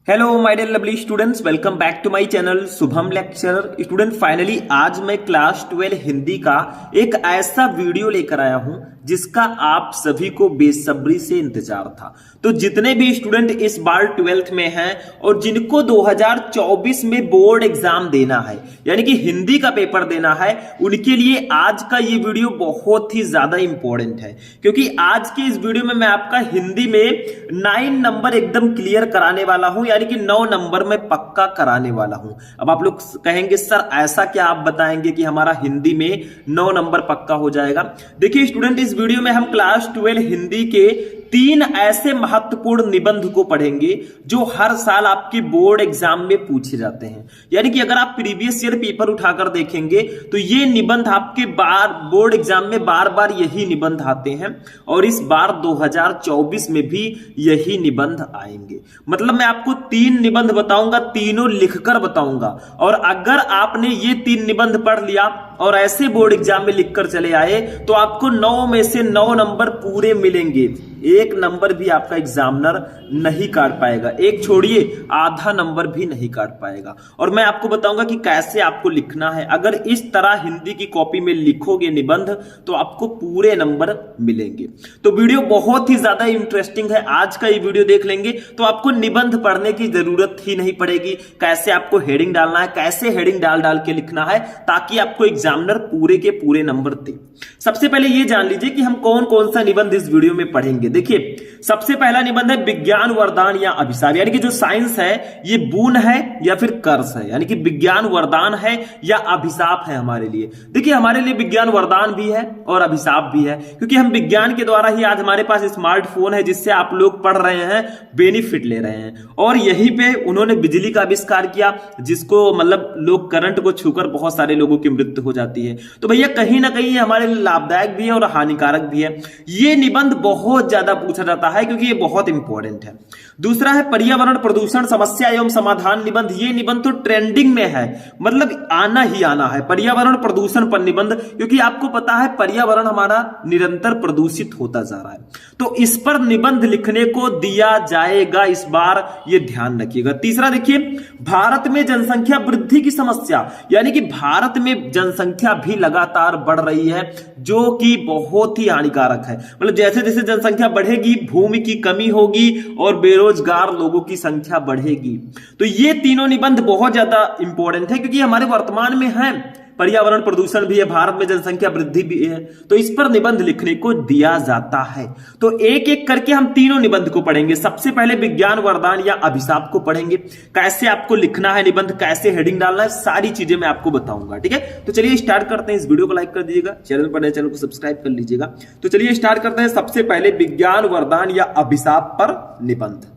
Hello my dear lovely students, welcome back to my channel Shubham lecturer. Student finally आज मैं class 12 Hindi का एक ऐसा वीडियो लेकर आया हूं जिसका आप सभी को बेसब्री से इंतजार था। तो जितने भी स्टूडेंट इस बार 12th में हैं और जिनको 2024 में बोर्ड एग्जाम देना है यानी कि हिंदी का पेपर देना है, उनके लिए आज का ये वीडियो बहुत ही ज्यादा इंपॉर्टेंट है, क्योंकि आज के इस वीडियो में मैं आपका हिंदी में 9 नंबर एकदम क्लियर कराने वाला हूं, यानी कि 9 नंबर में पक्का कराने वाला हूं। अब आप लोग कहेंगे सर ऐसा क्या आप बताएंगे कि हमारा हिंदी में 9 नंबर पक्का हो जाएगा। देखिए स्टूडेंट, इस वीडियो में हम क्लास 12 हिंदी के 3 ऐसे महत्वपूर्ण निबंध को पढ़ेंगे जो हर साल आपके बोर्ड एग्जाम में पूछे जाते हैं। यानी कि अगर आप प्रीवियस ईयर पेपर उठाकर देखेंगे तो ये निबंध आपके बोर्ड एग्जाम में बार बार यही निबंध आते हैं और इस बार 2024 में भी यही निबंध आएंगे। मतलब मैं आपको 3 निबंध बताऊंगा, तीनों लिखकर बताऊंगा, और अगर आपने ये 3 निबंध पढ़ लिया और ऐसे बोर्ड एग्जाम में लिखकर चले आए तो आपको 9 में से 9 नंबर पूरे मिलेंगे। 1 नंबर भी आपका एग्जामिनर नहीं काट पाएगा, एक छोड़िए आधा नंबर भी नहीं काट पाएगा। और मैं आपको बताऊंगा कि कैसे आपको लिखना है। अगर इस तरह हिंदी की कॉपी में लिखोगे निबंध तो आपको पूरे नंबर मिलेंगे। तो वीडियो बहुत ही ज्यादा इंटरेस्टिंग है। आज का ये वीडियो देख लेंगे तो आपको निबंध पढ़ने की जरूरत ही नहीं पड़ेगी। कैसे आपको हेडिंग डालना है, कैसे हेडिंग डाल डाल के लिखना है ताकि आपको एग्जामिनर पूरे के पूरे नंबर दे। सबसे पहले ये जान लीजिए कि हम कौन कौन सा निबंध इस वीडियो में पढ़ेंगे। देखिए सबसे पहला निबंध है विज्ञान वरदान या अभिशाप, यानी कि जो साइंस है ये बून है या फिर कर्स है, यानी कि विज्ञान वरदान है या अभिशाप है हमारे लिए। देखिए हमारे लिए विज्ञान वरदान भी है और अभिशाप भी है, क्योंकि हम विज्ञान के द्वारा ही आज हमारे पास स्मार्टफोन है जिससे आप लोग पढ़ रहे हैं, बेनिफिट ले रहे हैं। और यहीं पे उन्होंने बिजली का आविष्कार किया जिसको मतलब लोग करंट को छूकर बहुत सारे लोगों की मृत्यु हो जाती है। तो भैया कहीं ना कहीं हमारे लिए लाभदायक भी है और हानिकारक भी है। ये निबंध बहुत ज्यादा पूछा जाता है क्योंकि ये बहुत इंपॉर्टेंट है। दूसरा है पर्यावरण प्रदूषण समस्या एवं समाधान निबंध। ये निबंध तो ट्रेंडिंग में है, मतलब आना ही आना है पर्यावरण प्रदूषण पर निबंध, क्योंकि आपको पता है पर्यावरण हमारा निरंतर प्रदूषित होता जा रहा है। तो इस पर निबंध लिखने को दिया जाएगा इस बार, ये ध्यान रखिएगा। तीसरा देखिए भारत में जनसंख्या वृद्धि की समस्या, यानी कि भारत में जनसंख्या भी लगातार बढ़ रही है जो कि बहुत ही हानिकारक है। मतलब जैसे जैसे जनसंख्या बढ़ेगी भूमि की कमी होगी और बेरोजगार लोगों की संख्या बढ़ेगी। तो ये तीनों निबंध बहुत ज्यादा इंपॉर्टेंट है क्योंकि हमारे वर्तमान में है, पर्यावरण प्रदूषण भी है, भारत में जनसंख्या वृद्धि भी है, तो इस पर निबंध लिखने को दिया जाता है। तो एक एक करके हम तीनों निबंध को पढ़ेंगे। सबसे पहले विज्ञान वरदान या अभिशाप को पढ़ेंगे, कैसे आपको लिखना है निबंध, कैसे हेडिंग डालना है, सारी चीजें मैं आपको बताऊंगा। ठीक है, तो चलिए स्टार्ट करते हैं। इस वीडियो को लाइक कर दीजिएगा, चैनल पर नए चैनल को सब्सक्राइब कर लीजिएगा। तो चलिए स्टार्ट करते हैं। सबसे पहले विज्ञान वरदान या अभिशाप पर निबंध।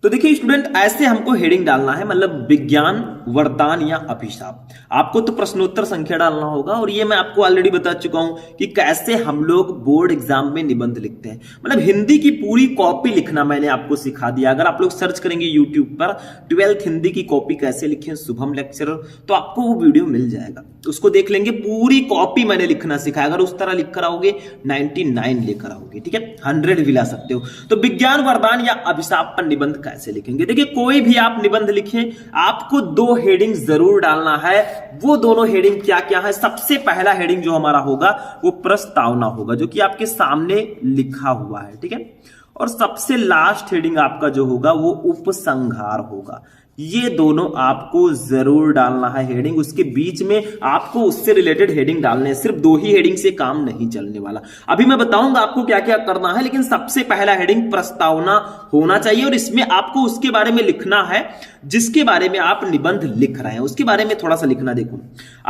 तो देखिए स्टूडेंट, ऐसे हमको हेडिंग डालना है, मतलब विज्ञान वरदान या अभिशाप। आपको तो प्रश्नोत्तर संख्या डालना होगा और ये मैं आपको ऑलरेडी बता चुका हूं कि कैसे हम लोग बोर्ड एग्जाम में निबंध लिखते हैं। मतलब हिंदी की पूरी कॉपी लिखना मैंने आपको सिखा दिया। अगर आप लोग सर्च करेंगे यूट्यूब पर 12th हिंदी की कॉपी कैसे लिखें शुभम लेक्चरर, तो आपको वो वीडियो मिल जाएगा, उसको देख लेंगे। पूरी कॉपी मैंने लिखना सिखाया। अगर उस तरह लिख कर आओगे 99 लेकर आओगे, ठीक है, 100 भी ला सकते हो। तो विज्ञान वरदान या अभिशाप पर निबंध कैसे लिखेंगे। देखिए कोई भी आप निबंध लिखें, आपको 2 हेडिंग जरूर डालना है। वो दोनों हेडिंग क्या क्या है। सबसे पहला हेडिंग जो हमारा होगा वो प्रस्तावना होगा, जो कि आपके सामने लिखा हुआ है, ठीक है। और सबसे लास्ट हेडिंग आपका जो होगा वो उपसंहार होगा। ये दोनों आपको जरूर डालना है हेडिंग। उसके बीच में आपको उससे रिलेटेड हेडिंग डालने हैं। सिर्फ 2 ही हेडिंग से काम नहीं चलने वाला। अभी मैं बताऊंगा आपको क्या क्या करना है, लेकिन सबसे पहला हेडिंग प्रस्तावना होना चाहिए और इसमें आपको उसके बारे में लिखना है जिसके बारे में आप निबंध लिख रहे हैं, उसके बारे में थोड़ा सा लिखना। देखो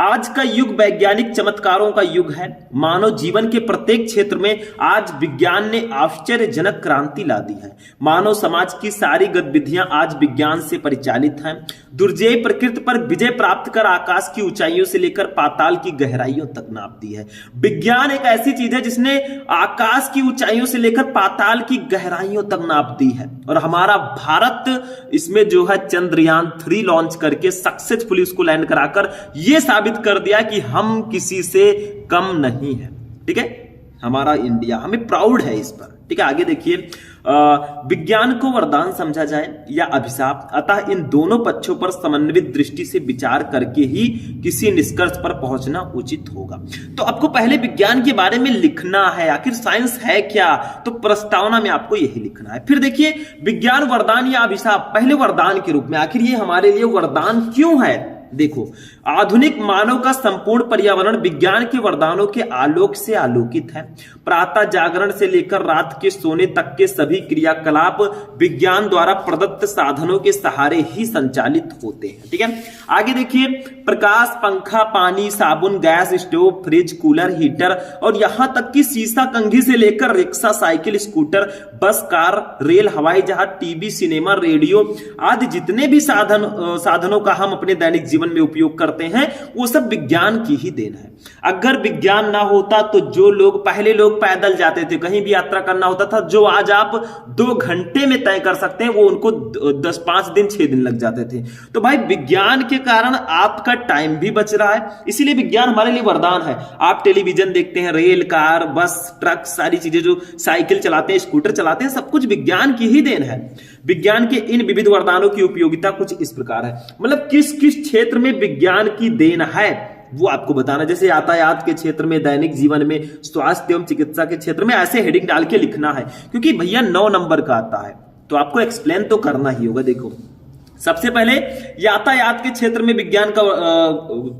आज का युग वैज्ञानिक चमत्कारों का युग है। मानव जीवन के प्रत्येक क्षेत्र में आज विज्ञान ने आश्चर्यजनक क्रांति ला दी है। मानव समाज की सारी गतिविधियां आज विज्ञान से परिचालित हैं। दुर्जेय प्रकृति पर विजय प्राप्त कर आकाश की ऊंचाइयों से लेकर पाताल की गहराइयों तक नाप दी है। विज्ञान एक ऐसी चीज है जिसने आकाश की ऊंचाइयों से लेकर पाताल की गहराइयों तक नाप दी है। और हमारा भारत इसमें जो है चंद्रयान 3 लॉन्च करके सक्सेसफुली उसको लैंड कराकर यह साबित कर दिया कि हम किसी से कम नहीं है। ठीक है, हमारा इंडिया, हमें प्राउड है इस पर। ठीक है, आगे देखिए, विज्ञान को वरदान समझा जाए या अभिशाप, अतः इन दोनों पक्षों पर समन्वित दृष्टि से विचार करके ही किसी निष्कर्ष पर पहुंचना उचित होगा। तो आपको पहले विज्ञान के बारे में लिखना है, आखिर साइंस है क्या, तो प्रस्तावना में आपको यही लिखना है। फिर देखिए, विज्ञान वरदान या अभिशाप, पहले वरदान के रूप में, आखिर ये हमारे लिए वरदान क्यों है। देखो, आधुनिक मानव का संपूर्ण पर्यावरण विज्ञान के वरदानों के आलोक से आलोकित है। प्रातः जागरण से लेकर रात के सोने तक के सभी क्रियाकलाप विज्ञान द्वारा प्रदत्त साधनों के सहारे ही संचालित होते हैं। ठीक है, आगे देखिए, प्रकाश, पंखा, पानी, साबुन, gas stove, fridge, cooler, heater और यहां तक कि शीशा कंघी से लेकर रिक्शा, साइकिल, स्कूटर, बस, कार, रेल, हवाई जहाज, टीवी, सिनेमा, रेडियो आदि जितने भी साधनों का हम अपने दैनिक जीवन में उपयोग करते हैं, वो सब विज्ञान की ही देन है। अगर विज्ञान ना होता तो जो लोग, पहले लोग पैदल जाते थे, कहीं भी यात्रा करना होता था, जो आज आप 2 घंटे में तय कर सकते हैं, वो उनको 5 दिन 6 दिन लग जाते थे। तो भाई विज्ञान के कारण आपका टाइम भी बच रहा है, इसीलिए विज्ञान हमारे लिए वरदान है। आप टेलीविजन देखते हैं, रेल, कार, बस, ट्रक, सारी चीजें, जो साइकिल चलाते हैं, स्कूटर चलाते हैं, सब कुछ विज्ञान की ही देन है। विज्ञान के इन विविध वरदानों की उपयोगिता कुछ इस प्रकार है, मतलब किस किस क्षेत्र में विज्ञान की देन है वो आपको बताना। जैसे यातायात के क्षेत्र में, दैनिक जीवन में, स्वास्थ्य एवं चिकित्सा के क्षेत्र में, ऐसे हेडिंग डाल के लिखना है, क्योंकि भैया 9 नंबर का आता है तो आपको एक्सप्लेन तो करना ही होगा। देखो, सबसे पहले यातायात के क्षेत्र में विज्ञान का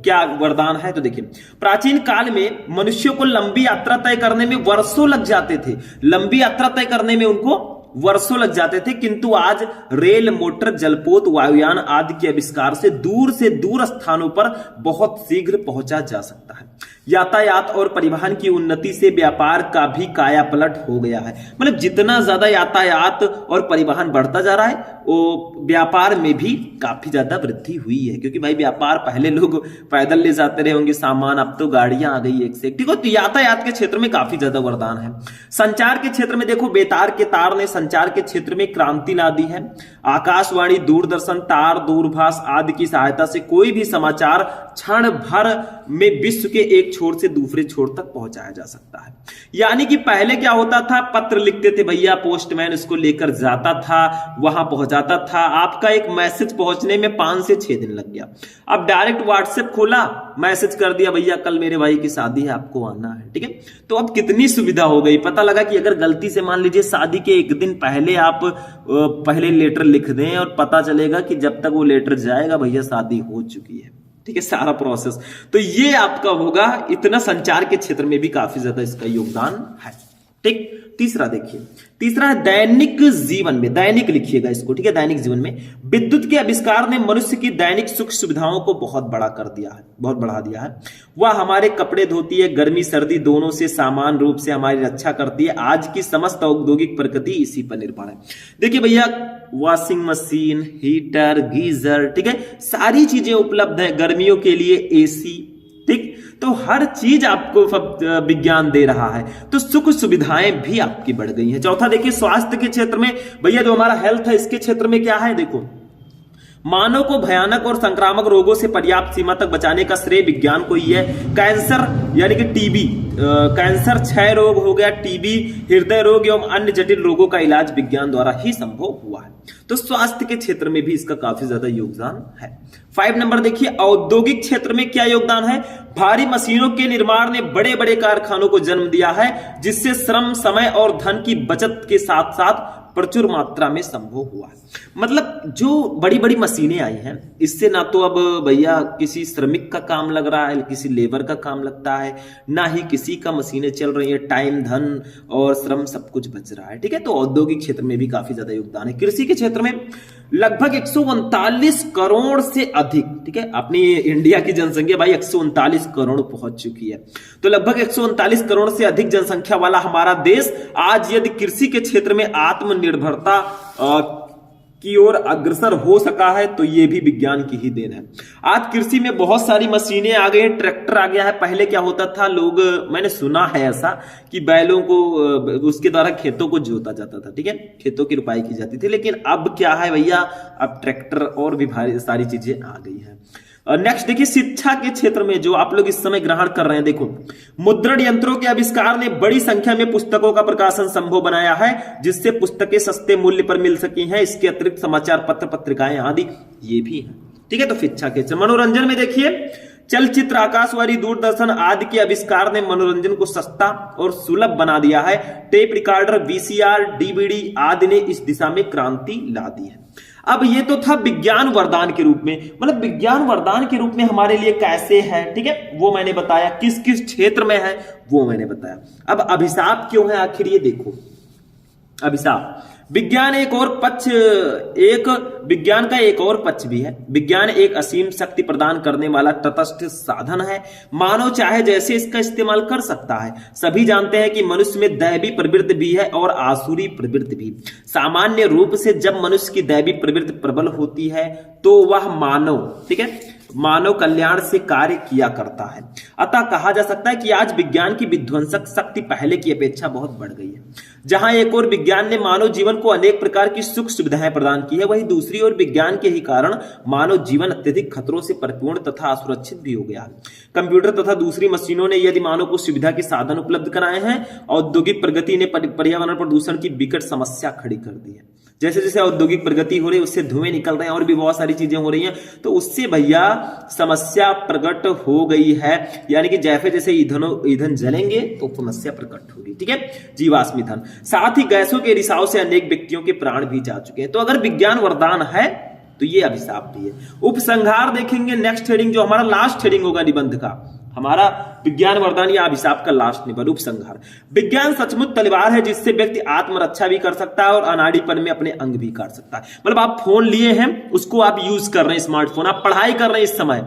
क्या वरदान है, तो देखिए, प्राचीन काल में मनुष्यों को लंबी यात्रा तय करने में वर्षों लग जाते थे, लंबी यात्रा तय करने में उनको वर्षों लग जाते थे, किंतु आज रेल, मोटर, जलपोत, वायुयान आदि के आविष्कार से दूर स्थानों पर बहुत शीघ्र पहुंचा जा सकता है। यातायात और परिवहन की उन्नति से व्यापार का भी कायापलट हो गया है। मतलब जितना ज्यादा यातायात और परिवहन बढ़ता जा रहा है, वो व्यापार में भी काफी ज्यादा वृद्धि हुई है, क्योंकि भाई व्यापार पहले लोग पैदल ले जाते रहे होंगे सामान, अब तो गाड़ियां आ गई एक से एक। ठीक है, तो यातायात के क्षेत्र में काफी ज्यादा वरदान है। संचार के क्षेत्र में देखो, बेतार के तार ने संचार के क्षेत्र में क्रांति ला दी है। आकाशवाणी, दूरदर्शन, तार, दूरभाष आदि की सहायता से कोई भी समाचार क्षण भर में विश्व के एक छोर से दूसरे छोर तक पहुंचाया जा सकता है। यानी कि पहले क्या होता था, पत्र लिखते थे भैया, पोस्टमैन उसको लेकर जाता था, वहां पहुंचाता था, आपका एक मैसेज पहुंचने में 5 से 6 दिन लग गया। अब डायरेक्ट व्हाट्सएप खोला, मैसेज कर दिया, भैया कल मेरे भाई की शादी है, आपको आना है। ठीक है, तो अब कितनी सुविधा हो गई। पता लगा कि अगर गलती से मान लीजिए शादी के 1 दिन पहले आप पहले लेटर लिख दें, और पता चलेगा कि जब तक वो लेटर जाएगा भैया शादी हो चुकी है। ठीक है, सारा प्रोसेस तो ये आपका होगा। इतना संचार के क्षेत्र में भी काफी ज्यादा इसका योगदान है। ठीक, तीसरा देखिए, तीसरा है दैनिक जीवन में, दैनिक लिखिएगा इसको। ठीक है, दैनिक जीवन में विद्युत के आविष्कार ने मनुष्य की दैनिक सुख सुविधाओं को बहुत बड़ा कर दिया है, बहुत बढ़ा दिया है। वह हमारे कपड़े धोती है, गर्मी सर्दी दोनों से समान रूप से हमारी रक्षा करती है। आज की समस्त औद्योगिक प्रगति इसी पर निर्भर है। देखिए भैया, वॉशिंग मशीन, हीटर, गीजर, ठीक है, सारी चीजें उपलब्ध है। गर्मियों के लिए एसी, ठीक, तो हर चीज आपको विज्ञान दे रहा है, तो सुख सुविधाएं भी आपकी बढ़ गई हैं। चौथा देखिए, स्वास्थ्य के क्षेत्र में भैया जो हमारा हेल्थ है, इसके क्षेत्र में क्या है, देखो, मानव को भयानक और संक्रामक रोगों से पर्याप्त सीमा तक बचाने का श्रेय विज्ञान को ही है। कैंसर यानी कि टीबी, कैंसर, क्षय रोग हो गया, टीबी, हृदय रोग एवं अन्य जटिल रोगों का इलाज विज्ञान द्वारा ही संभव हुआ है। तो स्वास्थ्य के क्षेत्र में भी इसका काफी ज्यादा योगदान है। 5 नंबर देखिए, औद्योगिक क्षेत्र में क्या योगदान है। भारी मशीनों के निर्माण ने बड़े बड़े कारखानों को जन्म दिया है, जिससे श्रम, समय और धन की बचत के साथ साथ प्रचुर मात्रा में संभव हुआ है। मतलब जो बड़ी बड़ी मशीनें आई हैं, इससे ना तो अब भैया किसी श्रमिक का काम लग रहा है, किसी लेबर का काम लगता है, ना ही किसी का मशीनें चल रही है, टाइम, धन और श्रम सब कुछ बच रहा है। ठीक है, तो औद्योगिक क्षेत्र में भी काफी ज्यादा योगदान है। कृषि के क्षेत्र में लगभग 139 करोड़ से अधिक, ठीक है, अपनी इंडिया की जनसंख्या भाई 139 करोड़ पहुंच चुकी है। तो लगभग 139 करोड़ से अधिक जनसंख्या वाला हमारा देश आज यदि कृषि के क्षेत्र में आत्मनिर्भरता की ओर अग्रसर हो सका है, तो ये भी विज्ञान की ही देन है। आज कृषि में बहुत सारी मशीनें आ गई हैं, ट्रैक्टर आ गया है। पहले क्या होता था, लोग, मैंने सुना है ऐसा कि बैलों को उसके द्वारा खेतों को जोता जाता था, ठीक है, खेतों की रुपाई की जाती थी। लेकिन अब क्या है भैया, अब ट्रैक्टर और भी भारी सारी चीजें आ गई हैं। नेक्स्ट देखिए, शिक्षा के क्षेत्र में जो आप लोग इस समय ग्रहण कर रहे हैं, देखो मुद्रण यंत्रों के आविष्कार ने बड़ी संख्या में पुस्तकों का प्रकाशन संभव बनाया है, जिससे पुस्तकें सस्ते मूल्य पर मिल सकी हैं। इसके अतिरिक्त समाचार पत्र, पत्रिकाएं आदि ये भी हैं। ठीक है, तो शिक्षा के क्षेत्र। मनोरंजन में देखिए, चलचित्र, आकाशवाणी, दूरदर्शन आदि के आविष्कार ने मनोरंजन को सस्ता और सुलभ बना दिया है। टेप रिकॉर्डर, वीसीआर, डीवीडी आदि ने इस दिशा में क्रांति ला दी है। अब ये तो था विज्ञान वरदान के रूप में, मतलब विज्ञान वरदान के रूप में हमारे लिए कैसे है, ठीक है, वो मैंने बताया। किस किस क्षेत्र में है वो मैंने बताया। अब अभिशाप क्यों है आखिर, ये देखो। अभिशाप, विज्ञान विज्ञान का एक और पक्ष भी है। विज्ञान एक असीम शक्ति प्रदान करने वाला तटस्थ साधन है। मानव चाहे जैसे इसका इस्तेमाल कर सकता है। सभी जानते हैं कि मनुष्य में दैवी प्रवृत्ति भी है और आसुरी प्रवृत्ति भी। सामान्य रूप से जब मनुष्य की दैवी प्रवृत्ति प्रबल होती है तो वह मानव कल्याण से कार्य किया करता है। अतः कहा जा सकता है कि आज विज्ञान की विध्वंसक शक्ति पहले की अपेक्षा बहुत बढ़ गई है। जहां एक और विज्ञान ने मानव जीवन को अनेक प्रकार की सुख सुविधाएं प्रदान की है, वहीं दूसरी ओर विज्ञान के ही कारण मानव जीवन अत्यधिक खतरों से परिपूर्ण तथा असुरक्षित भी हो गया है। कंप्यूटर तथा दूसरी मशीनों ने यदि मानव को सुविधा के साधन उपलब्ध कराए हैं, औद्योगिक प्रगति ने पर्यावरण प्रदूषण की विकट समस्या खड़ी कर दी है। जैसे जैसे औद्योगिक प्रगति हो रही है, उससे धुएं निकल रहे हैं और भी बहुत सारी चीजें हो रही हैं, तो उससे भैया समस्या प्रकट हो गई है। यानी कि जैसे जैसे ईंधन जलेंगे तो समस्या प्रकट होगी। ठीक है, जीवाश्म ईंधन, साथ ही गैसों के रिसाव से अनेक व्यक्तियों के प्राण भी जा चुके हैं। तो अगर विज्ञान वरदान है तो ये अभिशाप भी है। उपसंहार देखेंगे, नेक्स्ट हेडिंग जो हमारा लास्ट हेडिंग होगा निबंध का, हमारा विज्ञान वरदान या अभिशाप का लास्ट निबंध। उपसंहार, विज्ञान सचमुच तलवार है जिससे व्यक्ति आत्मरक्षा भी कर सकता है और अनाड़ीपन में अपने अंग भी काट सकता है। मतलब आप फोन लिए हैं, उसको आप यूज कर रहे हैं, स्मार्टफोन, आप पढ़ाई कर रहे हैं इस समय,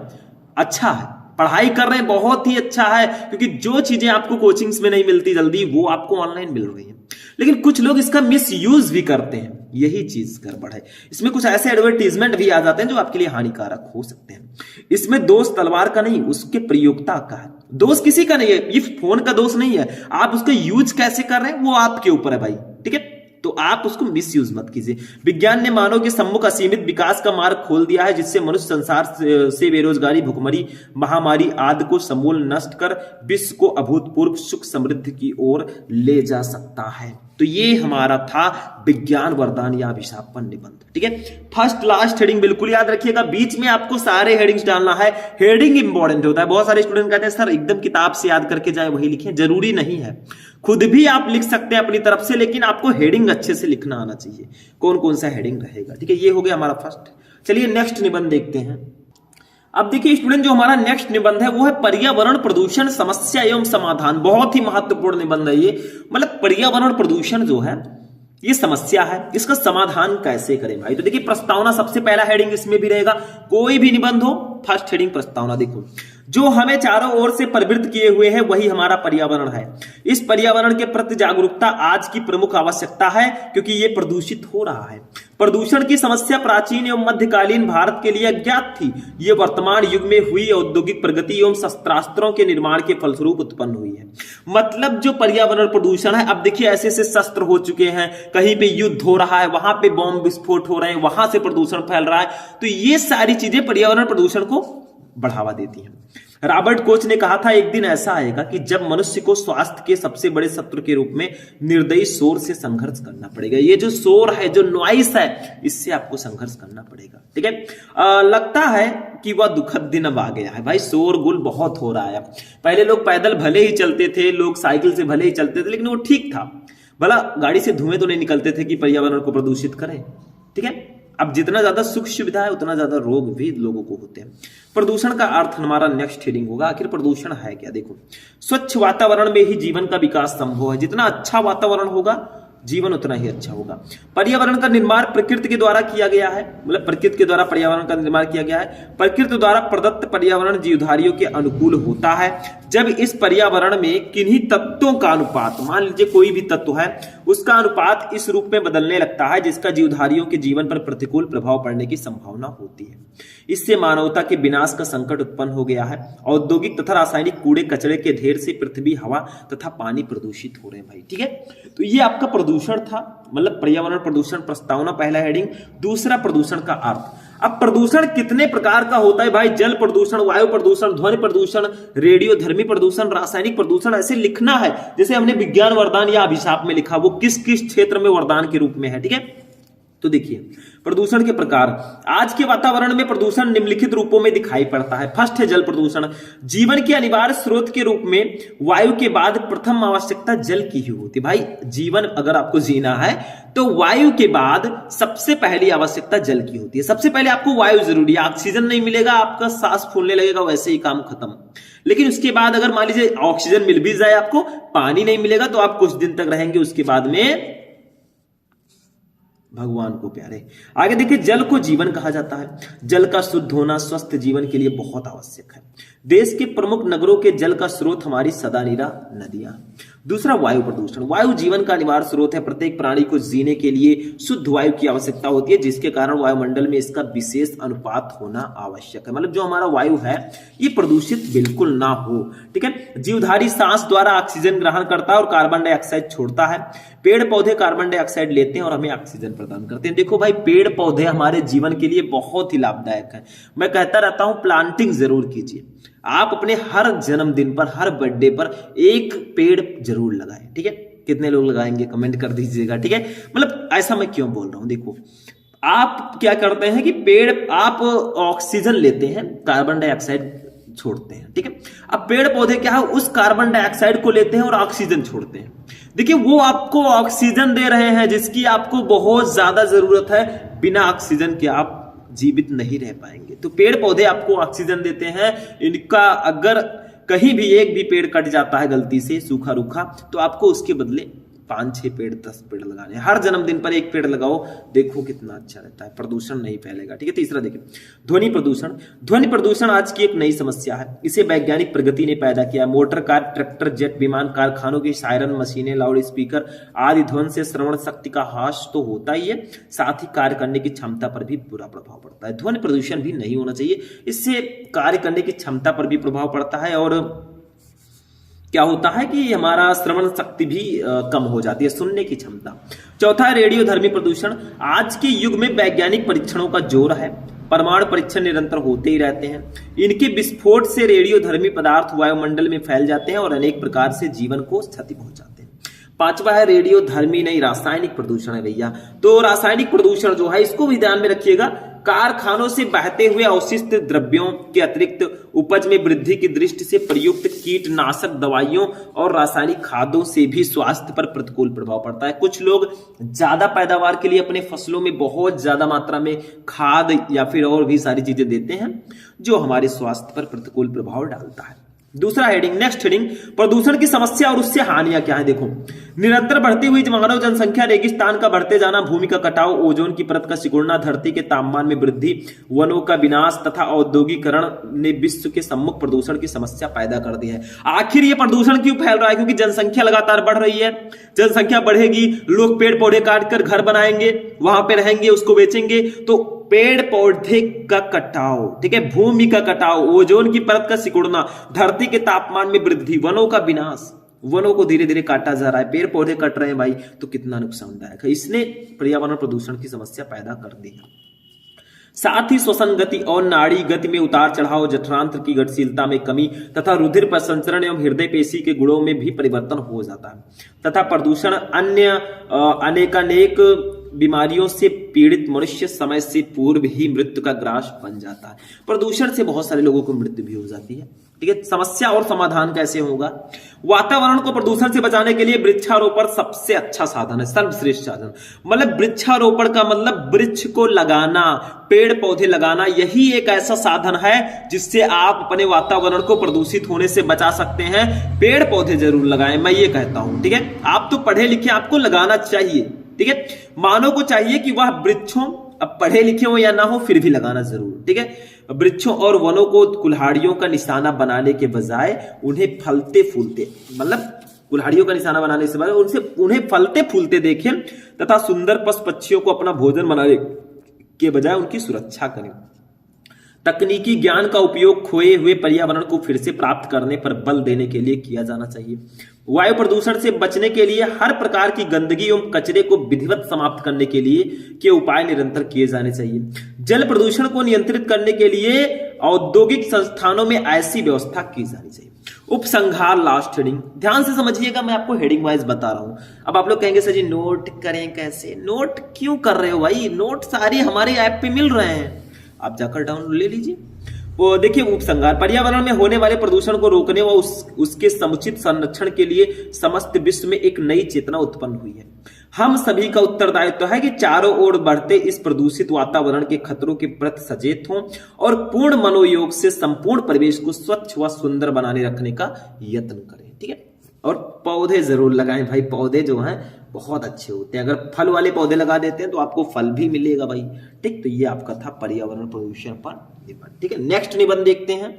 अच्छा है, पढ़ाई कर रहे हैं, बहुत ही अच्छा है, क्योंकि जो चीजें आपको कोचिंग्स में नहीं मिलती जल्दी, वो आपको ऑनलाइन मिल रही है। लेकिन कुछ लोग इसका मिस यूज भी करते हैं, यही चीज गड़बड़ है। इसमें कुछ ऐसे एडवर्टीजमेंट भी आ जाते हैं जो आपके लिए हानिकारक हो सकते हैं। इसमें दोष तलवार का नहीं, उसके प्रयोक्ता का है। दोष किसी का नहीं है, ये फोन का दोष नहीं है। आप उसका यूज कैसे कर रहे हैं वो आपके ऊपर है भाई। ठीक है, तो आप उसको मिसयूज मत कीजिए। विज्ञान ने मानव के सम्मुख असीमित विकास का मार्ग खोल दिया है, जिससे मनुष्य संसार से बेरोजगारी, भुखमरी, महामारी आदि को समूल नष्ट कर विश्व को अभूतपूर्व सुख समृद्धि की ओर ले जा सकता है। तो ये हमारा था विज्ञान वरदान या अभिशाप पर निबंध। ठीक है, फर्स्ट लास्ट हेडिंग बिल्कुल याद रखिएगा, बीच में आपको सारे हेडिंग्स डालना है। हेडिंग इंपॉर्टेंट होता है। बहुत सारे स्टूडेंट कहते हैं सर एकदम किताब से याद करके जाए वही लिखें, जरूरी नहीं है, खुद भी आप लिख सकते हैं अपनी तरफ से, लेकिन आपको हेडिंग अच्छे से लिखना आना चाहिए, कौन कौन सा हेडिंग रहेगा। ठीक है, ये हो गया हमारा फर्स्ट। चलिए नेक्स्ट निबंध देखते हैं। अब देखिए स्टूडेंट, जो हमारा नेक्स्ट निबंध है वो है पर्यावरण प्रदूषण समस्या एवं समाधान। बहुत ही महत्वपूर्ण निबंध है ये। मतलब पर्यावरण प्रदूषण जो है ये समस्या है, इसका समाधान कैसे करें भाई। तो देखिए प्रस्तावना सबसे पहला हेडिंग इसमें भी रहेगा, कोई भी निबंध हो फर्स्ट हेडिंग प्रस्तावना। देखो, जो हमें चारों ओर से प्रवृत्त किए हुए है वही हमारा पर्यावरण है। इस पर्यावरण के प्रति जागरूकता आज की प्रमुख आवश्यकता है, क्योंकि ये प्रदूषित हो रहा है। प्रदूषण की समस्या प्राचीन एवं मध्यकालीन भारत के लिए अज्ञात थी। ये वर्तमान युग में हुई औद्योगिक प्रगति एवं शस्त्रास्त्रों के निर्माण के फलस्वरूप उत्पन्न हुई है। मतलब जो पर्यावरण प्रदूषण है, अब देखिए ऐसे ऐसे शस्त्र हो चुके हैं, कहीं पे युद्ध हो रहा है, वहां पे बॉम्ब विस्फोट हो रहे हैं, वहां से प्रदूषण फैल रहा है। तो ये सारी चीजें पर्यावरण प्रदूषण को बढ़ावा देती हैं। रॉबर्ट कोच ने कहा था, एक दिन ऐसा आएगा कि जब मनुष्य को स्वास्थ्य के सबसे बड़े शत्रु के रूप में निर्दयी शोर से संघर्ष करना पड़ेगा। ये जो शोर है, जो नॉइस है, इससे आपको संघर्ष करना पड़ेगा। ठीक है, लगता है कि वह दुखद दिन अब आ गया है भाई। शोरगुल बहुत हो रहा है। पहले लोग पैदल भले ही चलते थे, लोग साइकिल से भले ही चलते थे, लेकिन वो ठीक था। भला गाड़ी से धुएं तो नहीं निकलते थे कि पर्यावरण को प्रदूषित करें। ठीक है, अब जितना ज्यादा सुख सुविधा है उतना ज्यादा रोग भी लोगों को होते हैं। प्रदूषण का अर्थ हमारा नेक्स्ट हेडिंग होगा। आखिर प्रदूषण है क्या। देखो, स्वच्छ वातावरण में ही जीवन का विकास संभव है। जितना अच्छा वातावरण होगा जीवन उतना ही अच्छा होगा। पर्यावरण का निर्माण प्रकृति के द्वारा किया गया है, मतलब प्रकृति के द्वारा पर्यावरण का निर्माण किया गया है। प्रकृति द्वारा प्रदत्त पर्यावरण जीवधारियों के अनुकूल होता है। जब इस पर्यावरण में किन्हीं तत्वों का अनुपात, मान लीजिए कोई भी तत्व है, उसका अनुपात इस रूप में बदलने लगता है जिसका जीवधारियों के जीवन पर प्रतिकूल प्रभाव पड़ने की संभावना होती है। इससे मानवता के विनाश का संकट उत्पन्न हो गया है। औद्योगिक तथा रासायनिक कूड़े कचरे के ढेर से पृथ्वी, हवा तथा पानी प्रदूषित हो रहे हैं भाई। ठीक है, तो ये आपका प्रदूषण था, मतलब पर्यावरण प्रदूषण प्रस्तावना पहला हेडिंग। दूसरा प्रदूषण का अर्थ। अब प्रदूषण कितने प्रकार का होता है भाई? जल प्रदूषण, वायु प्रदूषण, ध्वनि प्रदूषण, रेडियोधर्मी प्रदूषण, रासायनिक प्रदूषण, ऐसे लिखना है जैसे हमने विज्ञान वरदान या अभिशाप में लिखा, वो किस किस क्षेत्र में वरदान के रूप में है। ठीक है, तो देखिए प्रदूषण के प्रकार। आज के वातावरण में प्रदूषण निम्नलिखित रूपों में दिखाई पड़ता है। फर्स्ट है जल प्रदूषण। जीवन के अनिवार्य स्रोत के रूप में वायु के बाद प्रथम आवश्यकता जल की ही होती है। भाई जीवन अगर आपको जीना है तो वायु के बाद सबसे पहली आवश्यकता जल की होती है। सबसे पहले आपको वायु जरूरी है। ऑक्सीजन नहीं मिलेगा, आपका सांस फूलने लगेगा, वैसे ही काम खत्म। लेकिन उसके बाद अगर मान लीजिए ऑक्सीजन मिल भी जाए, आपको पानी नहीं मिलेगा तो आप कुछ दिन तक रहेंगे, उसके बाद में भगवान को प्यारे। आगे देखिए, जल को जीवन कहा जाता है। जल का शुद्ध होना स्वस्थ जीवन के लिए बहुत आवश्यक है। देश के प्रमुख नगरों के जल का स्रोत हमारी सदानीरा नदियां। दूसरा वायु प्रदूषण। वायु जीवन का अनिवार्य स्रोत है। प्रत्येक प्राणी को जीने के लिए शुद्ध वायु की आवश्यकता होती है, जिसके कारण वायुमंडल में इसका विशेष अनुपात होना आवश्यक है। मतलब जो हमारा वायु है ये प्रदूषित बिल्कुल ना हो। ठीक है, जीवधारी सांस द्वारा ऑक्सीजन ग्रहण करता है और कार्बन डाइऑक्साइड छोड़ता है। पेड़ पौधे कार्बन डाइऑक्साइड लेते हैं और हमें ऑक्सीजन प्रदान करते हैं। देखो भाई, पेड़ पौधे हमारे जीवन के लिए बहुत ही लाभदायक है। मैं कहता रहता हूं प्लांटिंग जरूर कीजिए। आप अपने हर जन्मदिन पर, हर बर्थडे पर एक पेड़ जरूर लगाएं। ठीक है, कितने लोग लगाएंगे कमेंट कर दीजिएगा। ठीक है, मतलब ऐसा मैं क्यों बोल रहा हूं, देखो आप क्या करते हैं कि पेड़, आप ऑक्सीजन लेते हैं, कार्बन डाइऑक्साइड छोड़ते हैं। ठीक है, अब पेड़ पौधे क्या है, उस कार्बन डाइऑक्साइड को लेते हैं और ऑक्सीजन छोड़ते हैं। देखिए, वो आपको ऑक्सीजन दे रहे हैं जिसकी आपको बहुत ज्यादा जरूरत है। बिना ऑक्सीजन के आप जीवित नहीं रह पाएंगे। तो पेड़ पौधे आपको ऑक्सीजन देते हैं। इनका अगर कहीं भी एक भी पेड़ कट जाता है गलती से, सूखा रूखा, तो आपको उसके बदले 5-6 पेड़ 10 पेड़ लगाने। हर जन्मदिन पर एक पेड़ लगाओ, देखो कितना अच्छा रहता है, प्रदूषण नहीं फैलेगा। ठीक है, तीसरा देखिए ध्वनि प्रदूषण। ध्वनि प्रदूषण आज की एक नई समस्या है। इसे वैज्ञानिक प्रगति ने पैदा किया। मोटर कार, ट्रैक्टर, जेट विमान, कारखानों की सायरन मशीनें, लाउड स्पीकर आदि ध्वनि से श्रवण शक्ति का ह्रास तो होता ही है, साथ ही कार्य करने की क्षमता पर भी बुरा प्रभाव पड़ता है। ध्वनि प्रदूषण भी नहीं होना चाहिए, इससे कार्य करने की क्षमता पर भी प्रभाव पड़ता है और क्या होता है कि हमारा श्रवण शक्ति भी कम हो जाती है, सुनने की क्षमता। चौथा है रेडियोधर्मी प्रदूषण। आज के युग में वैज्ञानिक परीक्षणों का जोर है। परमाणु परीक्षण निरंतर होते ही रहते हैं। इनके विस्फोट से रेडियोधर्मी पदार्थ वायुमंडल में फैल जाते हैं और अनेक प्रकार से जीवन को क्षति पहुंचाते हैं। पांचवा है रेडियोधर्मी नहीं, रासायनिक प्रदूषण है भैया। तो रासायनिक प्रदूषण जो है इसको भी ध्यान में रखिएगा। कारखानों से बहते हुए अवशिष्ट द्रव्यों के अतिरिक्त उपज में वृद्धि की दृष्टि से प्रयुक्त कीटनाशक दवाइयों और रासायनिक खादों से भी स्वास्थ्य पर प्रतिकूल प्रभाव पड़ता है। कुछ लोग ज्यादा पैदावार के लिए अपने फसलों में बहुत ज्यादा मात्रा में खाद या फिर और भी सारी चीजें देते हैं जो हमारे स्वास्थ्य पर प्रतिकूल प्रभाव डालता है। दूसरा हेडिंग, नेक्स्ट हेडिंग, प्रदूषण की समस्या और उससे हानियां क्या है। देखो, निरंतर बढ़ती हुई मानव जनसंख्या, रेगिस्तान का बढ़ते जाना, भूमि का कटाव, ओजोन की परत का सिकुड़ना, धरती के तापमान में वृद्धि, वनों का विनाश तथा औद्योगिकरण ने विश्व के सम्मुख प्रदूषण की समस्या पैदा कर दी है। आखिर ये प्रदूषण क्यों फैल रहा है? क्योंकि जनसंख्या लगातार बढ़ रही है। जनसंख्या बढ़ेगी, लोग पेड़ पौधे काट कर घर बनाएंगे, वहां पे रहेंगे, उसको बेचेंगे। तो पेड़ पौधे का कटाव, ठीक है, भूमि का कटाव, ओजोन की परत का सिकुड़ना, धरती के तापमान में वृद्धि, वनों का विनाश, वनों को धीरे धीरे काटा जा रहा है, पेड़ पौधे कट रहे हैं भाई, तो कितना नुकसानदायक है। इसने पर्यावरण प्रदूषण की समस्या पैदा कर दी है। साथ ही श्वसन गति और नाड़ी गति में उतार चढ़ाव, जठरांत्र की गतिशीलता में कमी तथा रुधिर प्रसंचरण एवं हृदय पेशी के गुणों में भी परिवर्तन हो जाता है तथा प्रदूषण अन्य अनेकानेक बीमारियों से पीड़ित मनुष्य समय से पूर्व ही मृत्यु का ग्रास बन जाता है। प्रदूषण से बहुत सारे लोगों को मृत्यु भी हो जाती है। ठीक है, समस्या और समाधान कैसे होगा? वातावरण को प्रदूषण से बचाने के लिए वृक्षारोपण सबसे अच्छा साधन है, सर्वश्रेष्ठ साधन। मतलब वृक्षारोपण का मतलब वृक्ष को लगाना, पेड़ पौधे लगाना, यही एक ऐसा साधन है जिससे आप अपने वातावरण को प्रदूषित होने से बचा सकते हैं। पेड़ पौधे जरूर लगाएं, मैं ये कहता हूं। ठीक है, आप तो पढ़े लिखे, आपको लगाना चाहिए। ठीक है, मानव को चाहिए कि वह वृक्षों, अब पढ़े लिखे हो या ना हो फिर भी लगाना जरूर। ठीक है, वृक्षों और वनों को कुल्हाड़ियों का निशाना बनाने के बजाय उन्हें फलते फूलते, मतलब कुल्हाड़ियों का निशाना बनाने से उनसे उन्हें फलते फूलते देखें तथा सुंदर पशु पक्षियों को अपना भोजन बनाने के बजाय उनकी सुरक्षा करें। तकनीकी ज्ञान का उपयोग खोए हुए पर्यावरण को फिर से प्राप्त करने पर बल देने के लिए किया जाना चाहिए। वायु प्रदूषण से बचने के लिए हर प्रकार की गंदगी एवं कचरे को विधिवत समाप्त करने के लिए उपाय निरंतर किए जाने चाहिए। जल प्रदूषण को नियंत्रित करने के लिए औद्योगिक संस्थानों में ऐसी व्यवस्था की जानी चाहिए। उपसंहार, लास्ट हेडिंग, ध्यान से समझिएगा, मैं आपको हेडिंग वाइज बता रहा हूं। अब आप लोग कहेंगे सर जी नोट करें कैसे? नोट क्यों कर रहे हो भाई? नोट सारी हमारे ऐप पे मिल रहे हैं, आप जाकर डाउनलोड ले लीजिए। वो देखिए, उपसंहार, पर्यावरण में होने वाले प्रदूषण को रोकने व उसके समुचित संरक्षण के लिए समस्त विश्व में एक नई चेतना उत्पन्न हुई है। हम सभी का उत्तरदायित्व है कि चारों ओर बढ़ते इस प्रदूषित वातावरण के खतरों के प्रति सचेत हों और पूर्ण मनोयोग से संपूर्ण परिवेश को स्वच्छ व सुंदर बनाने रखने का यत्न करें। ठीक है, और पौधे जरूर लगाएं भाई, पौधे जो हैं बहुत अच्छे होते हैं। अगर फल वाले पौधे लगा देते हैं तो आपको फल भी मिलेगा भाई। ठीक, तो ये आपका था पर्यावरण प्रदूषण पर निबंध। ठीक है, नेक्स्ट निबंध देखते हैं।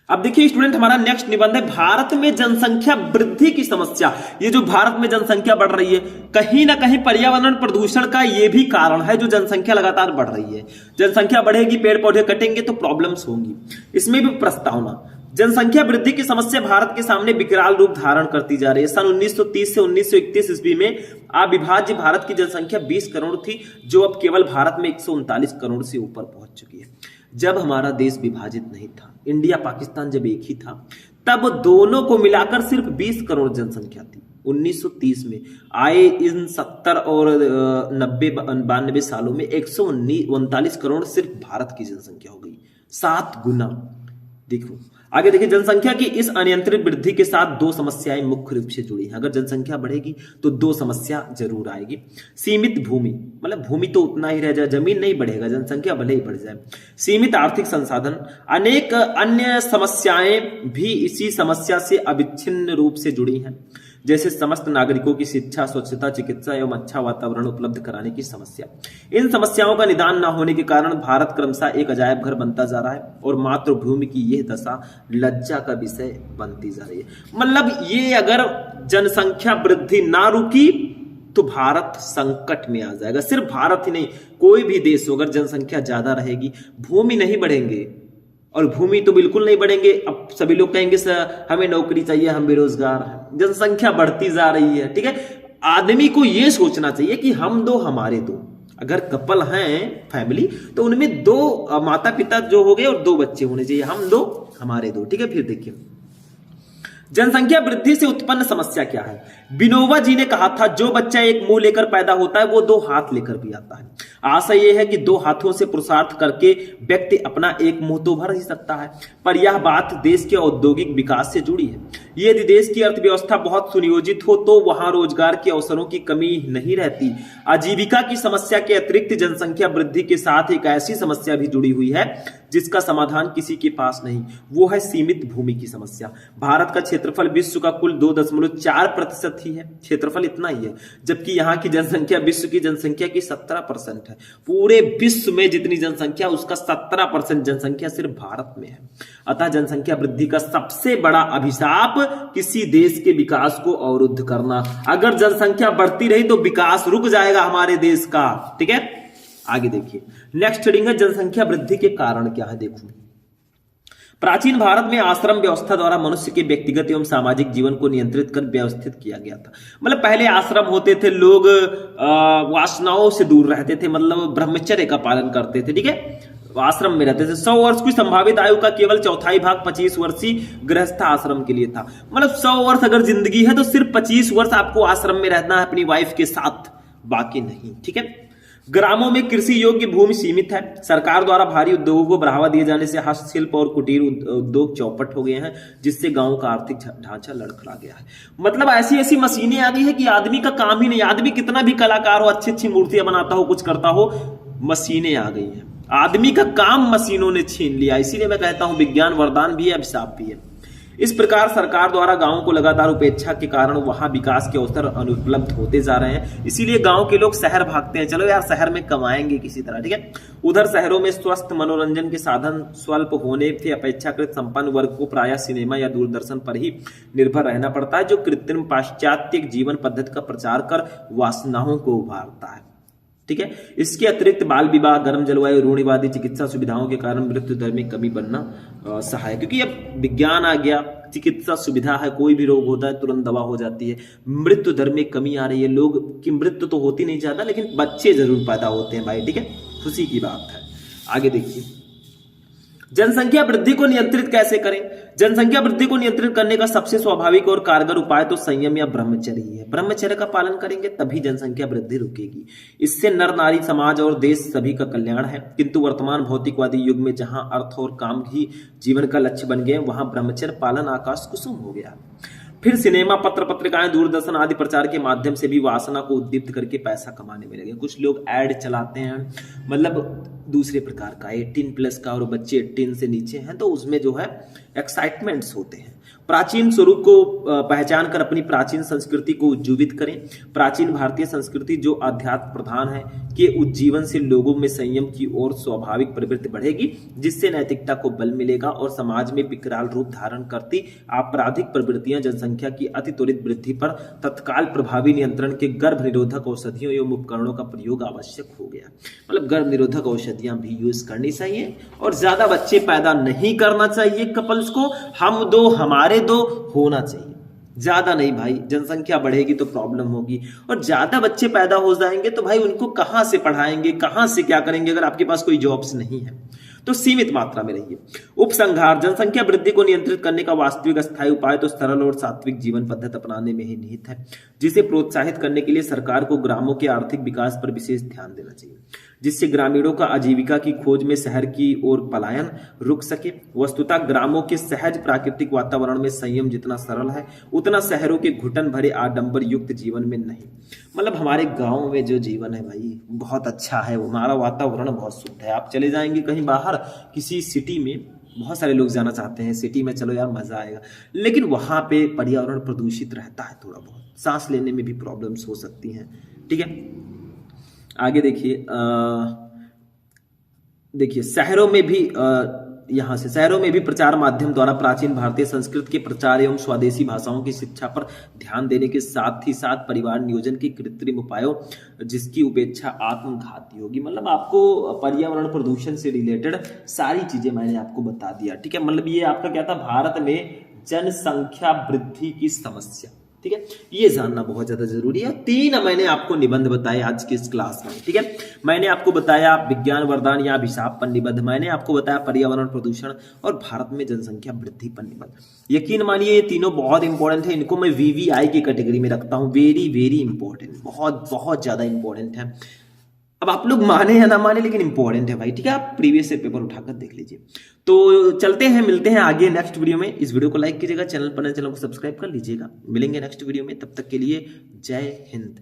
अब देखिए स्टूडेंट, हमारा नेक्स्ट निबंध है भारत में जनसंख्या वृद्धि की समस्या। ये जो भारत में जनसंख्या बढ़ रही है, कहीं ना कहीं पर्यावरण प्रदूषण का ये भी कारण है, जो जनसंख्या लगातार बढ़ रही है। जनसंख्या बढ़ेगी, पेड़ पौधे कटेंगे तो प्रॉब्लम्स होंगी। इसमें भी प्रस्तावना, जनसंख्या वृद्धि की समस्या भारत के सामने विकराल रूप धारण करती जा रही है। सन 1930 से 1931 ईस्वी में अविभाज्य भारत की जनसंख्या 20 करोड़ थी, जो अब केवल भारत में 139 करोड़ से ऊपर पहुंच चुकी है। जब हमारा देश विभाजित नहीं था, इंडिया पाकिस्तान जब एक ही था, तब दोनों को मिलाकर सिर्फ 20 करोड़ जनसंख्या थी। 1930 में आए इन 70 और 90-92 सालों में 139 करोड़ सिर्फ भारत की जनसंख्या हो गई, 7 गुना। देखो आगे देखिए, जनसंख्या की इस अनियंत्रित वृद्धि के साथ दो समस्याएं मुख्य रूप से जुड़ी हैं। अगर जनसंख्या बढ़ेगी तो दो समस्या जरूर आएगी। सीमित भूमि, मतलब भूमि तो उतना ही रह जाए, जमीन नहीं बढ़ेगा, जनसंख्या भले ही बढ़ जाए। सीमित आर्थिक संसाधन, अनेक अन्य समस्याएं भी इसी समस्या से अविच्छिन्न रूप से जुड़ी हैं, जैसे समस्त नागरिकों की शिक्षा, स्वच्छता, चिकित्सा एवं अच्छा वातावरण उपलब्ध कराने की समस्या। इन समस्याओं का निदान न होने के कारण भारत क्रमशः एक अजायब घर बनता जा रहा है और मातृभूमि की यह दशा लज्जा का विषय बनती जा रही है। मतलब ये अगर जनसंख्या वृद्धि ना रुकी तो भारत संकट में आ जाएगा। सिर्फ भारत ही नहीं, कोई भी देश हो, अगर जनसंख्या ज्यादा रहेगी, भूमि नहीं बढ़ेंगे, और भूमि तो बिल्कुल नहीं बढ़ेंगे। अब सभी लोग कहेंगे सर हमें नौकरी चाहिए, हम बेरोजगार हैं, जनसंख्या बढ़ती जा रही है। ठीक है, आदमी को यह सोचना चाहिए कि हम दो हमारे दो। अगर कपल हैं फैमिली तो उनमें दो माता पिता जो हो गए और दो बच्चे होने चाहिए, हम दो हमारे दो। ठीक है, फिर देखिए जनसंख्या वृद्धि से उत्पन्न समस्या क्या है। विनोबा जी ने कहा था, जो बच्चा एक मुंह लेकर पैदा होता है वो दो हाथ लेकर भी आता है। आशा यह है कि दो हाथों से पुरुषार्थ करके व्यक्ति अपना एक मुंह तो भर ही सकता है, पर यह बात देश के औद्योगिक विकास से जुड़ी है। यदि देश की अर्थव्यवस्था बहुत सुनियोजित हो तो वहां रोजगार के अवसरों की कमी नहीं रहती। आजीविका की समस्या के अतिरिक्त जनसंख्या वृद्धि के साथ एक ऐसी समस्या भी जुड़ी हुई है जिसका समाधान किसी के पास नहीं, वो है सीमित भूमि की समस्या। भारत का क्षेत्रफल विश्व का कुल 2.4% ही है, क्षेत्रफल इतना ही है, जबकि यहाँ की जनसंख्या विश्व की जनसंख्या की 17% है। पूरे विश्व में जितनी जनसंख्या, उसका 17% जनसंख्या सिर्फ भारत में है। अतः जनसंख्या वृद्धि का सबसे बड़ा अभिशाप किसी देश के विकास को अवरुद्ध करना। अगर जनसंख्या बढ़ती रही तो विकास रुक जाएगा हमारे देश का। ठीक है, आगे देखिए नेक्स्ट हेडिंग है जनसंख्या वृद्धि के कारण क्या है। देखो, प्राचीन भारत में आश्रम व्यवस्था द्वारा मनुष्य के व्यक्तिगत एवं सामाजिक जीवन को नियंत्रित कर व्यवस्थित किया गया था। मतलब पहले आश्रम होते थे, लोग वासनाओं से दूर रहते थे, मतलब ब्रह्मचर्य का पालन करते थे। ठीक है, आश्रम में रहते थे। 100 वर्ष की संभावित आयु का केवल चौथाई भाग 25 वर्षीय गृहस्थ आश्रम के लिए था। मतलब 100 वर्ष अगर जिंदगी है तो सिर्फ 25 वर्ष आपको आश्रम में रहना है अपनी वाइफ के साथ, बाकी नहीं। ठीक है, ग्रामों में कृषि योग्य भूमि सीमित है। सरकार द्वारा भारी उद्योगों को बढ़ावा दिए जाने से हस्तशिल्प और कुटीर उद्योग चौपट हो गए हैं, जिससे गांव का आर्थिक ढांचा लड़खड़ा गया है। मतलब ऐसी ऐसी मशीनें आ गई है कि आदमी का काम ही नहीं, आदमी कितना भी कलाकार हो, अच्छी अच्छी मूर्तियां बनाता हो, कुछ करता हो, मशीनें आ गई हैं, आदमी का काम मशीनों ने छीन लिया। इसीलिए मैं कहता हूं विज्ञान वरदान भी है, अभिशाप भी है। इस प्रकार सरकार द्वारा गांव को लगातार उपेक्षा के कारण वहां विकास के अवसर अनुपलब्ध होते जा रहे हैं। इसीलिए गांव के लोग शहर भागते हैं, चलो यार शहर में कमाएंगे किसी तरह। ठीक है, उधर शहरों में स्वस्थ मनोरंजन के साधन स्वल्प होने से अपेक्षाकृत संपन्न वर्ग को प्रायः सिनेमा या दूरदर्शन पर ही निर्भर रहना पड़ता है, जो कृत्रिम पाश्चात्य जीवन पद्धति का प्रचार कर वासनाओं को उभारता है। ठीक है, इसके अतिरिक्त बाल विवाह, गर्म जलवायु, रूढ़िवादी चिकित्सा सुविधाओं के कारण मृत्यु दर में कमी बनना सहायक, क्योंकि अब विज्ञान आ गया, चिकित्सा सुविधा है, कोई भी रोग होता है तुरंत दवा हो जाती है। मृत्यु दर में कमी आ रही है, लोग की मृत्यु तो होती नहीं ज्यादा, लेकिन बच्चे जरूर पैदा होते हैं भाई। ठीक है, खुशी की बात है। आगे देखिए, जनसंख्या वृद्धि को नियंत्रित कैसे करें। जनसंख्या वृद्धि को नियंत्रित करने का सबसे स्वाभाविक और कारगर उपाय तो संयम या ब्रह्मचर्य ही है। ब्रह्मचर्य का पालन करेंगे तभी जनसंख्या वृद्धि रुकेगी। इससे नर नारी समाज और देश सभी का कल्याण है। किंतु वर्तमान भौतिकवादी युग में जहां अर्थ और काम ही जीवन का लक्ष्य बन गए, वहां ब्रह्मचर्य पालन आकाश कुसुम हो गया। फिर सिनेमा, पत्र पत्रिकाएं, दूरदर्शन आदि प्रचार के माध्यम से भी वासना को उद्दीप्त करके पैसा कमाने में लगे। कुछ लोग ऐड चलाते हैं, मतलब दूसरे प्रकार का 18+ का, और बच्चे 18 से नीचे हैं तो उसमें जो है एक्साइटमेंट्स होते हैं। प्राचीन स्वरूप को पहचान कर अपनी प्राचीन संस्कृति को उज्जीवित करें। प्राचीन भारतीय संस्कृति जो अध्यात्म प्रधान है के उज्जीवन से लोगों में संयम की ओर स्वाभाविक प्रवृत्ति बढ़ेगी, जिससे नैतिकता को बल मिलेगा और समाज में विकराल रूप धारण करती आपराधिक प्रवृत्तियां जनसंख्या की अति त्वरित वृद्धि पर तत्काल प्रभावी नियंत्रण के गर्भ निरोधक औषधियों एवं उपकरणों का प्रयोग आवश्यक हो गया। मतलब गर्भ निरोधक औषधियां भी यूज करनी चाहिए और ज्यादा बच्चे पैदा नहीं करना चाहिए। कपल्स को हम दो हमारे दो होना चाहिए, ज्यादा नहीं भाई। जनसंख्या बढ़ेगी तो प्रॉब्लम होगी, और ज्यादा बच्चे पैदा हो जाएंगे तो भाई उनको कहां से पढ़ाएंगे, कहां से क्या करेंगे अगर आपके पास कोई जॉब्स नहीं है। तो सीमित मात्रा में रहिए। उपसंहार, जनसंख्या वृद्धि को नियंत्रित करने का वास्तविक स्थायी उपाय तो सरल और सात्विक जीवन पद्धति अपनाने में ही निहित है, जिसे प्रोत्साहित करने के लिए सरकार को ग्रामों के आर्थिक विकास पर विशेष ध्यान देना चाहिए, जिससे ग्रामीणों का आजीविका की खोज में शहर की ओर पलायन रुक सके। वस्तुतः ग्रामों के सहज प्राकृतिक वातावरण में संयम जितना सरल है, उतना शहरों के घुटन भरे आडंबर युक्त जीवन में नहीं। मतलब हमारे गांव में जो जीवन है भाई बहुत अच्छा है, हमारा वातावरण बहुत शुद्ध है। आप चले जाएंगे कहीं बाहर किसी सिटी में, बहुत सारे लोग जाना चाहते हैं सिटी में, चलो यार मजा आएगा, लेकिन वहां पे पर्यावरण प्रदूषित रहता है, थोड़ा बहुत सांस लेने में भी प्रॉब्लम्स हो सकती हैं। ठीक है, आगे देखिए शहरों में भी शहरों में भी प्रचार माध्यम द्वारा प्राचीन भारतीय संस्कृत के प्रचार एवं स्वदेशी भाषाओं की शिक्षा पर ध्यान देने के साथ ही साथ परिवार नियोजन के कृत्रिम उपायों जिसकी उपेक्षा आत्मघाती होगी। मतलब आपको पर्यावरण प्रदूषण से रिलेटेड सारी चीजें मैंने आपको बता दिया। ठीक है, मतलब ये आपका क्या था, भारत में जनसंख्या वृद्धि की समस्या। ठीक है, ये जानना बहुत ज्यादा जरूरी है। 3 मैंने आपको निबंध बताए आज की इस क्लास में। ठीक है, मैंने आपको बताया विज्ञान वरदान या अभिशाप पर निबंध, मैंने आपको बताया पर्यावरण प्रदूषण और भारत में जनसंख्या वृद्धि पर निबंध। यकीन मानिए ये तीनों बहुत इंपॉर्टेंट है, इनको मैं VVI की कैटेगरी में रखता हूं। वेरी वेरी इंपॉर्टेंट, बहुत बहुत ज्यादा इंपॉर्टेंट है। अब आप लोग माने या ना माने लेकिन इंपॉर्टेंट है भाई। ठीक है, आप प्रीवियस से पेपर उठाकर देख लीजिए। तो चलते हैं, मिलते हैं आगे नेक्स्ट वीडियो में। इस वीडियो को लाइक कीजिएगा, चैनल को सब्सक्राइब कर लीजिएगा। मिलेंगे नेक्स्ट वीडियो में, तब तक के लिए जय हिंद।